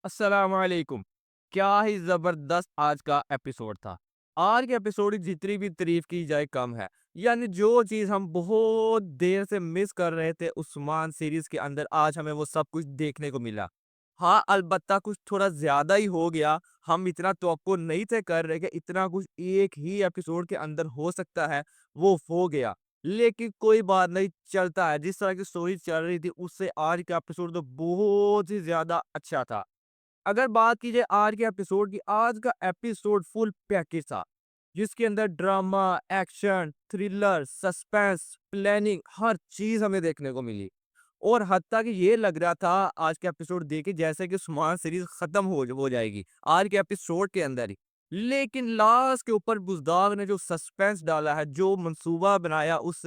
अस्सलाम वालेकुम। क्या ही ज़बरदस्त आज का एपिसोड था। आज के एपिसोड की जितनी भी तारीफ़ की जाए कम है। यानी जो चीज़ हम बहुत देर से मिस कर रहे थे उस्मान सीरीज़ के अंदर आज हमें वो सब कुछ देखने को मिला। हाँ, अलबत्ता कुछ थोड़ा ज़्यादा ही हो गया। हम इतना तवक्को नहीं थे कर रहे कि इतना कुछ एक ही एपिसोड के अंदर हो सकता है, वो हो गया। लेकिन कोई बात नहीं, चलता है। जिस तरह की स्टोरी चल रही थी उससे आज का एपिसोड तो बहुत ही ज़्यादा अच्छा था। अगर बात की जाए आज के एपिसोड की, आज का एपिसोड फुल पैकेज था, जिसके अंदर drama, action, thriller, suspense, planning हर चीज़ हमें देखने को मिली। और हत्ता कि ये लग रहा था आज के एपिसोड देख के जैसे कि स्मार्ट सीरीज़ खत्म हो जाएगी, आज के एपिसोड के अंदर ही। लेकिन लास्ट के ऊपर बुज़दाग ने जो सस्पेंस डाला है, जो मंसूबा बनाया उस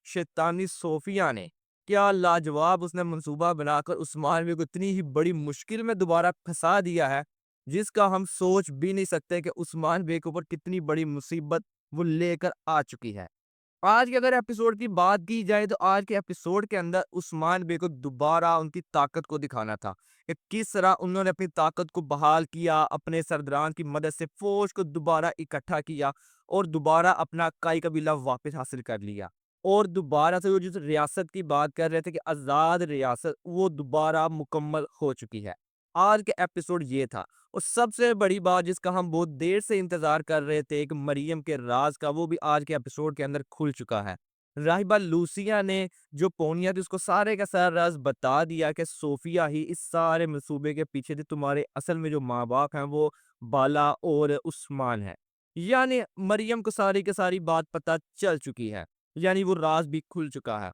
शैतानी सोफिया ने, क्या लाजवाब उसने मंसूबा बनाकर उस्मान बे को इतनी ही बड़ी मुश्किल में दोबारा फँसा दिया है, जिसका हम सोच भी नहीं सकते कि उस्मान बे के ऊपर कितनी बड़ी मुसीबत वो लेकर आ चुकी है। आज के अगर एपिसोड की बात की जाए तो आज के एपिसोड के अंदर उस्मान बे को दोबारा उनकी ताकत को दिखाना था कि किस तरह उन्होंने अपनी ताकत को बहाल किया, अपने सरदारान की मदद से फौज को दोबारा इकट्ठा किया और दोबारा अपना काई कबीला वापस हासिल कर लिया। और दोबारा से वो जिस रियासत की बात कर रहे थे कि आज़ाद रियासत, वो दोबारा मुकम्मल हो चुकी है। आज के एपिसोड ये था। और सबसे बड़ी बात जिसका हम बहुत देर से इंतज़ार कर रहे थे, एक मरियम के राज़ का, वो भी आज के एपिसोड के अंदर खुल चुका है। राहिबा लूसिया ने जो पोनिया थी उसको सारे का सारा राज़ बता दिया कि सोफिया ही इस सारे मंसूबे के पीछे थी, तुम्हारे असल में जो माँ-बाप हैं वो बाला और उस्मान हैं। यानी मरियम को सारी की सारी बात पता चल चुकी है, यानी वो राज़ भी खुल चुका है।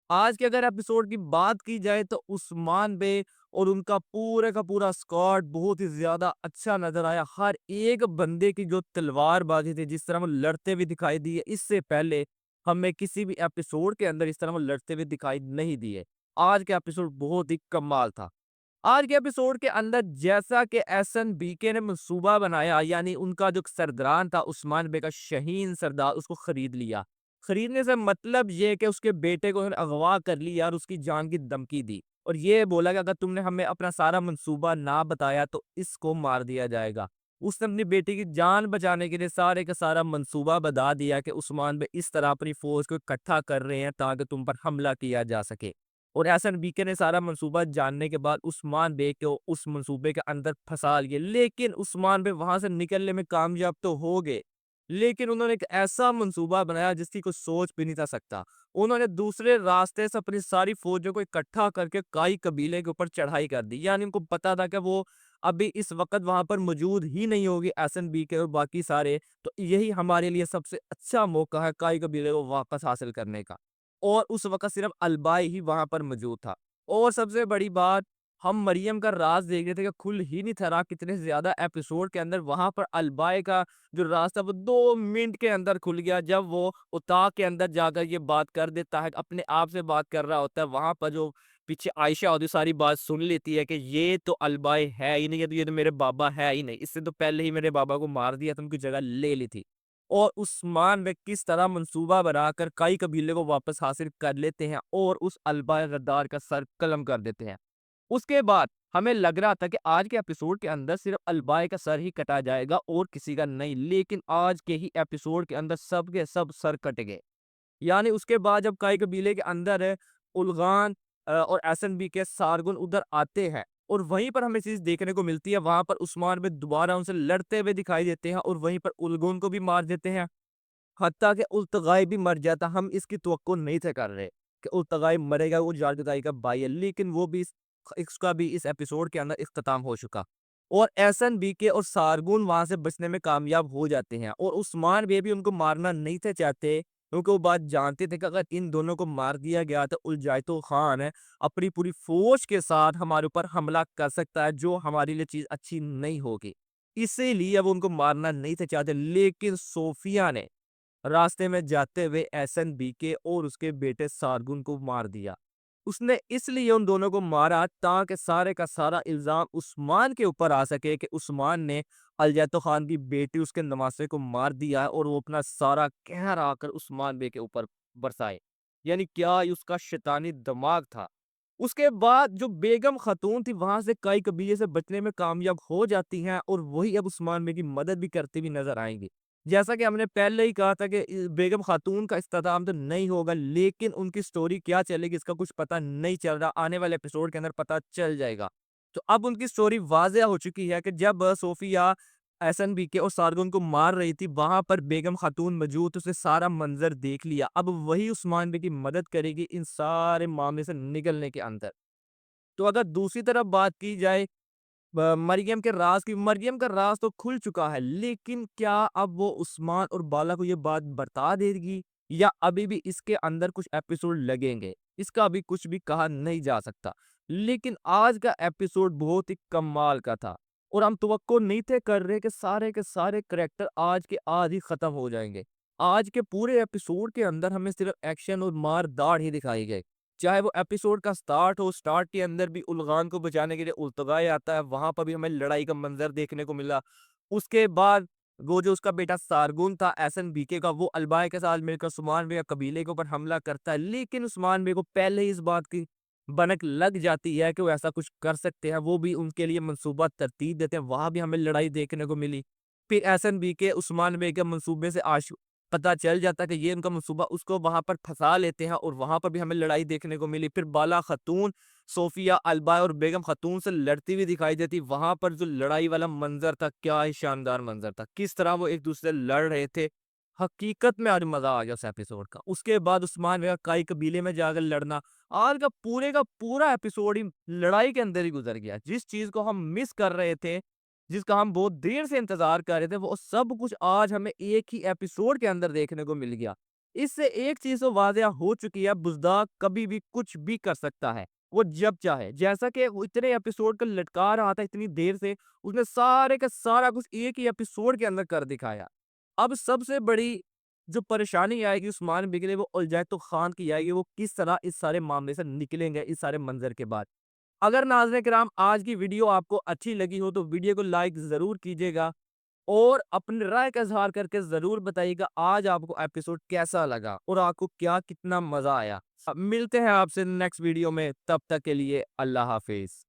आज के अगर एपिसोड की बात की जाए तो उस्मान बे और उनका पूरे का पूरा स्क्वाड बहुत ही ज़्यादा अच्छा नज़र आया। हर एक बंदे की जो तलवारबाज़ी थी, जिस तरह वो लड़ते हुए दिखाई दिए, इससे पहले हमें किसी भी एपिसोड के अंदर इस तरह वो लड़ते हुए दिखाई नहीं दिए। आज का एपिसोड बहुत ही कमाल था। आज के एपिसोड के अंदर जैसा कि एसएनबीके ने मंसूबा बनाया, यानी उनका जो सरदार था उस्मान बे का शहीन सरदार, उसको खरीद लिया। खरीदने से मतलब ये है कि उसके बेटे को उन्होंने अगवा कर लिया और उसकी जान की धमकी दी और ये बोला कि अगर तुमने हमें अपना सारा मंसूबा ना बताया तो इसको मार दिया जाएगा। उसने अपनी बेटी की जान बचाने के लिए सारे का सारा मंसूबा बता दिया कि उस्मान बे इस तरह अपनी फौज को इकट्ठा कर रहे हैं ताकि तुम पर हमला किया जा सके। और एसएनबीके ने सारा मंसूबा जानने के बाद उस्मान बे को उस मंसूबे के अंदर फंसा लिए। लेकिन उस्मान बे वहां से निकलने में कामयाब तो हो गए, लेकिन उन्होंने एक ऐसा मंसूबा बनाया जिसकी कोई सोच भी नहीं था सकता। उन्होंने दूसरे रास्ते से अपनी सारी फौजों को इकट्ठा करके काई कबीले के ऊपर चढ़ाई कर दी। यानी उनको पता था कि वो अभी इस वक्त वहां पर मौजूद ही नहीं होगी एसएनबीके और बाकी सारे, तो यही हमारे लिए सबसे अच्छा मौका है काई कबीले को वापस हासिल करने का। और उस वक़्त सिर्फ़ अलबाई ही वहाँ पर मौजूद था। और सबसे बड़ी बात, हम मरियम का राज़ देख रहे थे कि खुल ही नहीं था रहा, कितने ज़्यादा एपिसोड के अंदर वहाँ पर अलबाई का जो राज़ था वो 2 मिनट के अंदर खुल गया। जब वो उताह के अंदर जाकर ये बात कर देता है, अपने आप से बात कर रहा होता है, वहाँ पर जो पीछे आयशा होती है सारी बात सुन लेती है कि ये तो अलबाई है ही नहीं, ये तो मेरे बाबा है ही नहीं। इससे तो पहले ही मेरे बाबा को मार दिया था, उनकी जगह ले ली थी। और उस्मान वे किस तरह मंसूबा बनाकर कई कबीले को वापस हासिल कर लेते हैं और उस अलबा गद्दार का सर कलम कर देते हैं। उसके बाद हमें लग रहा था कि आज के एपिसोड के अंदर सिर्फ अलबाई का सर ही कटा जाएगा और किसी का नहीं, लेकिन आज के ही एपिसोड के अंदर सब के सब सर कट गए। यानी उसके बाद जब काई कबीले के अंदर है उलगान और एसएनबी के सारगुन उधर आते हैं और वहीं पर हमें चीज़ देखने को मिलती है, वहां पर उस्मान में दोबारा उनसे लड़ते हुए दिखाई देते हैं और वहीं पर उलगुन को भी मार देते हैं। हत्ता कि उल्तगाई भी मर जाता, हम इसकी तवक्को नहीं थे कर रहे कि उल्तगाई मरेगा, वो जारगदाई का भाई है, लेकिन वो भी इसका भी इस एपिसोड के अंदर इख्तिताम हो चुका। और एसएनबीके और सारगुन वहां से बचने में कामयाब हो जाते हैं और उस्मान बे भी उनको मारना नहीं थे चाहते, क्योंकि वो बात जानते थे कि अगर इन दोनों को मार दिया गया तो उलजायतो खान है अपनी पूरी फौज के साथ हमारे ऊपर हमला कर सकता है, जो हमारे लिए चीज अच्छी नहीं होगी। इसीलिए वो उनको मारना नहीं थे चाहते, लेकिन सोफिया ने रास्ते में जाते हुए एसएनबीके और उसके बेटे सारगुन को मार दिया। उसने इसलिए उन दोनों को मारा ताकि सारे का सारा इल्ज़ाम उस्मान के ऊपर आ सके कि उस्मान ने अलजैतो खान की बेटी उसके नवासे को मार दिया है और वो अपना सारा कहर आकर उस्मान बे के ऊपर बरसाए। यानी क्या ही उसका शैतानी दिमाग था। उसके बाद जो बेगम खातून थी वहाँ से कई कबीले से बचने में कामयाब हो जाती हैं और वही अब उस्मान बे की मदद भी करती हुई नज़र आएँगी। जैसा कि हमने पहले ही कहा था कि बेगम खातून का इस्तेमाल तो नहीं होगा, लेकिन उनकी स्टोरी क्या चलेगी इसका कुछ पता नहीं चल रहा। आने वाले एपिसोड के अंदर पता चल जाएगा। तो अब उनकी स्टोरी वाज़िया हो चुकी है कि जब सोफिया एसएनबीके और सारगोन को मार रही थी, वहाँ पर बेगम खातून मौजूद थी, उसने सारा मंज़र देख लिया। अब वही उस्मान बे की मदद करेगी इन सारे मामले से निकलने के अंदर। तो अगर दूसरी तरफ बात की जाए मरियम के राज़ की, मरियम का राज़ तो खुल चुका है, लेकिन क्या अब वो उस्मान और बाला को ये बात बता देगी या अभी भी इसके अंदर कुछ एपिसोड लगेंगे? इसका अभी कुछ भी कहा नहीं जा सकता। लेकिन आज का एपिसोड बहुत ही कमाल का था और हम तवक्को नहीं थे कर रहे के सारे करैक्टर आज के आज ही खत्म हो जाएँगे। आज के पूरे एपिसोड के अंदर हमें सिर्फ़ एक्शन और मार-धाड़ ही दिखाई गई। चाहे वो एपिसोड का स्टार्ट हो, स्टार्ट के अंदर भी उलगान को बचाने के लिए उलतगाय आता है, वहाँ पर भी हमें लड़ाई का मंज़र देखने को मिला। उसके बाद वो जो उसका बेटा सारगुन था एसएनबीके का, वो अल्बाय के साथ मिलकर उस्मान बे के कबीले के ऊपर हमला करता है, लेकिन उस्मान बे को पहले ही इस बात की भनक लग जाती है कि वो ऐसा कुछ कर सकते हैं, वो भी उनके लिए मंसूबा तरतीब देते हैं, वहाँ भी हमें लड़ाई देखने को मिली। फिर एसएनबीके उस्मान बे के मंसूबे से पता चल जाता है कि ये उनका मंसूबा, उसको वहाँ पर फँसा लेते हैं और वहाँ पर भी हमें लड़ाई देखने को मिली। फिर बाला खातून, सोफिया, अल्बा और बेगम खातून से लड़ती हुई दिखाई देती। वहाँ पर जो लड़ाई वाला मंज़र था, क्या ही शानदार मंज़र था। किस तरह वो एक-दूसरे से लड़ रहे थे। हकीकत में आज मज़ा आ गया उस एपिसोड का। उसके बाद उस्मान मियाँ काई कबीले में जाकर लड़ना, आज का पूरा एपिसोड ही लड़ाई के अंदर ही गुज़र गया। जिस चीज़ को हम मिस कर रहे थे, जिसका हम बहुत देर से इंतज़ार कर रहे थे, वो सब कुछ आज हमें एक ही एपिसोड के अंदर देखने को मिल गया। इससे एक चीज़ तो वाज़िया हो चुकी है, बुज़दाक कभी भी कुछ भी कर सकता है, वो जब चाहे। जैसा कि वो इतने एपिसोड का लटका रहा था इतनी देर से, उसने सारे का सारा कुछ एक ही एपिसोड के अंदर कर दिखाया। अब सबसे बड़ी जो परेशानी आएगी उस्मान बिगले वो उलझाए खान की आएगी, वो किस तरह इस सारे मामले से निकलेंगे इस सारे मंज़र के बाद। अगर नाज़रीन किराम आज की वीडियो आपको अच्छी लगी हो तो वीडियो को लाइक ज़रूर कीजिएगा और अपनी राय का इज़हार करके ज़रूर बताइएगा आज आपको एपिसोड कैसा लगा और आपको क्या कितना मज़ा आया। मिलते हैं आपसे नेक्स्ट वीडियो में, तब तक के लिए अल्लाह हाफ़िज़।